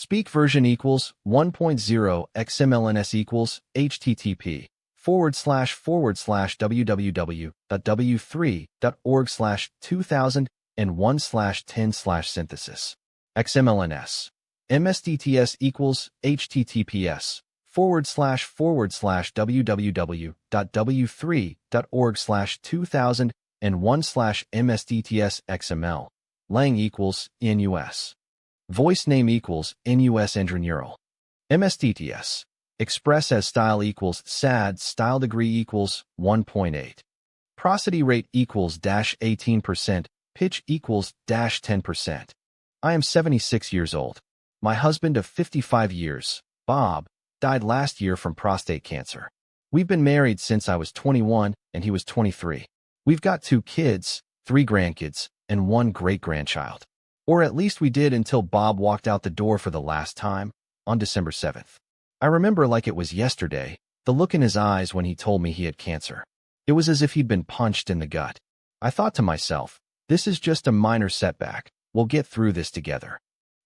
Speak version equals 1.0 XMLNS equals http://www.w3.org/2001/10/synthesis. XMLNS. MSDTS equals https://www.w3.org/2001/MSDTS Lang equals NUS. Voice name equals NUS Neural. MSDTS. Express as style equals SAD. Style degree equals 1.8. Prosody rate equals -18%. Pitch equals -10%. I am 76 years old. My husband of 55 years, Bob, died last year from prostate cancer. We've been married since I was 21 and he was 23. We've got 2 kids, 3 grandkids, and 1 great-grandchild. Or at least we did until Bob walked out the door for the last time, on December 7th. I remember like it was yesterday, the look in his eyes when he told me he had cancer. It was as if he'd been punched in the gut. I thought to myself, this is just a minor setback. We'll get through this together.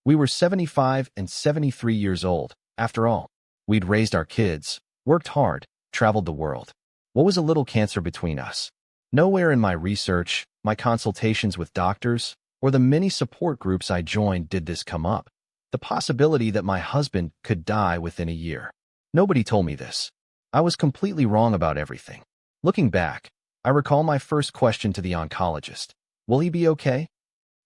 We were 75 and 73 years old, after all. We'd raised our kids, worked hard, traveled the world. What was a little cancer between us? Nowhere in my research, my consultations with doctors, or the many support groups I joined did this come up. The possibility that my husband could die within a year. Nobody told me this. I was completely wrong about everything. Looking back, I recall my first question to the oncologist. Will he be okay?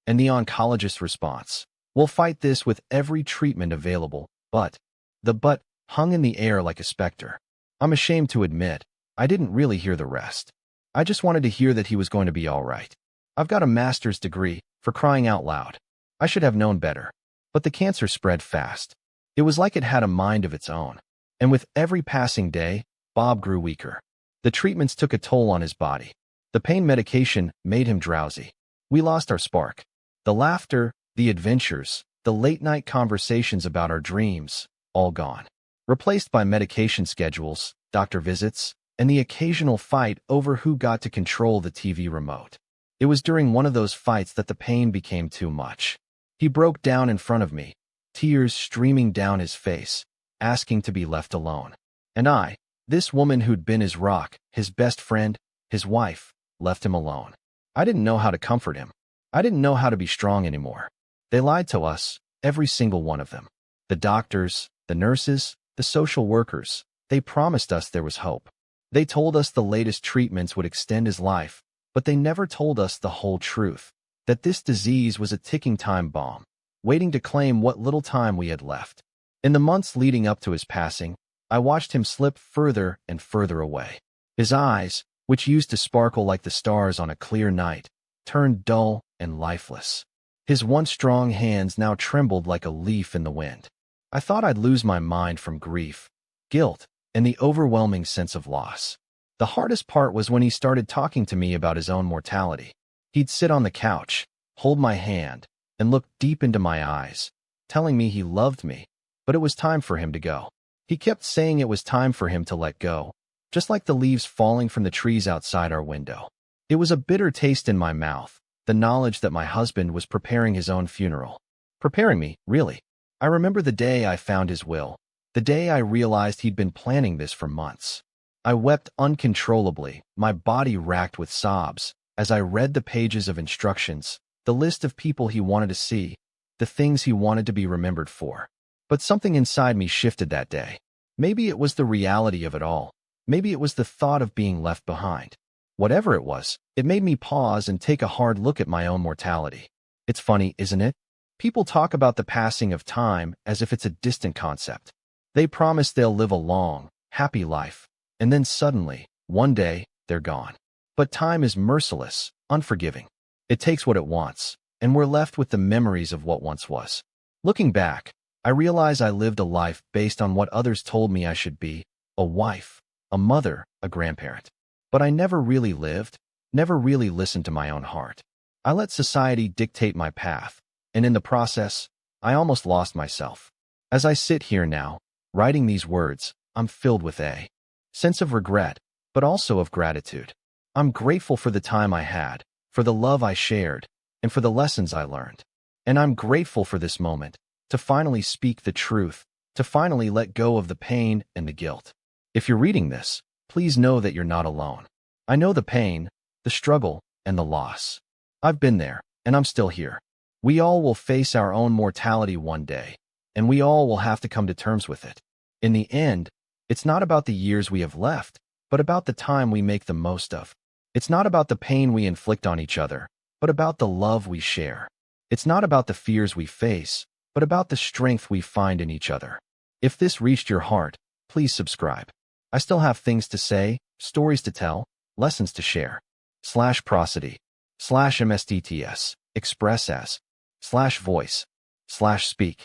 And the oncologist's response. We'll fight this with every treatment available, but. The but hung in the air like a specter. I'm ashamed to admit, I didn't really hear the rest. I just wanted to hear that he was going to be all right. I've got a master's degree, for crying out loud. I should have known better. But the cancer spread fast. It was like it had a mind of its own. And with every passing day, Bob grew weaker. The treatments took a toll on his body. The pain medication made him drowsy. We lost our spark. The laughter, the adventures, the late-night conversations about our dreams, all gone. Replaced by medication schedules, doctor visits, and the occasional fight over who got to control the TV remote. It was during one of those fights that the pain became too much. He broke down in front of me, tears streaming down his face, asking to be left alone. And I, this woman who'd been his rock, his best friend, his wife, left him alone. I didn't know how to comfort him. I didn't know how to be strong anymore. They lied to us, every single one of them. The doctors, the nurses, the social workers, they promised us there was hope. They told us the latest treatments would extend his life, but they never told us the whole truth, that this disease was a ticking time bomb, waiting to claim what little time we had left. In the months leading up to his passing, I watched him slip further and further away. His eyes, which used to sparkle like the stars on a clear night, turned dull and lifeless. His once strong hands now trembled like a leaf in the wind. I thought I'd lose my mind from grief, guilt, and the overwhelming sense of loss. The hardest part was when he started talking to me about his own mortality. He'd sit on the couch, hold my hand, and look deep into my eyes, telling me he loved me, but it was time for him to go. He kept saying it was time for him to let go, just like the leaves falling from the trees outside our window. It was a bitter taste in my mouth, the knowledge that my husband was preparing his own funeral. Preparing me, really. I remember the day I found his will, the day I realized he'd been planning this for months. I wept uncontrollably, my body racked with sobs, as I read the pages of instructions, the list of people he wanted to see, the things he wanted to be remembered for. But something inside me shifted that day. Maybe it was the reality of it all. Maybe it was the thought of being left behind. Whatever it was, it made me pause and take a hard look at my own mortality. It's funny, isn't it? People talk about the passing of time as if it's a distant concept. They promise they'll live a long, happy life. And then suddenly, one day, they're gone. But time is merciless, unforgiving. It takes what it wants, and we're left with the memories of what once was. Looking back, I realize I lived a life based on what others told me I should be, a wife, a mother, a grandparent. But I never really lived, never really listened to my own heart. I let society dictate my path, and in the process, I almost lost myself. As I sit here now, writing these words, I'm filled with a sense of regret, but also of gratitude. I'm grateful for the time I had, for the love I shared, and for the lessons I learned. And I'm grateful for this moment, to finally speak the truth, to finally let go of the pain and the guilt. If you're reading this, please know that you're not alone. I know the pain, the struggle, and the loss. I've been there, and I'm still here. We all will face our own mortality one day, and we all will have to come to terms with it. In the end, it's not about the years we have left, but about the time we make the most of. It's not about the pain we inflict on each other, but about the love we share. It's not about the fears we face, but about the strength we find in each other. If this reached your heart, please subscribe. I still have things to say, stories to tell, lessons to share. /prosody, /mstts, express as, /voice, /speak.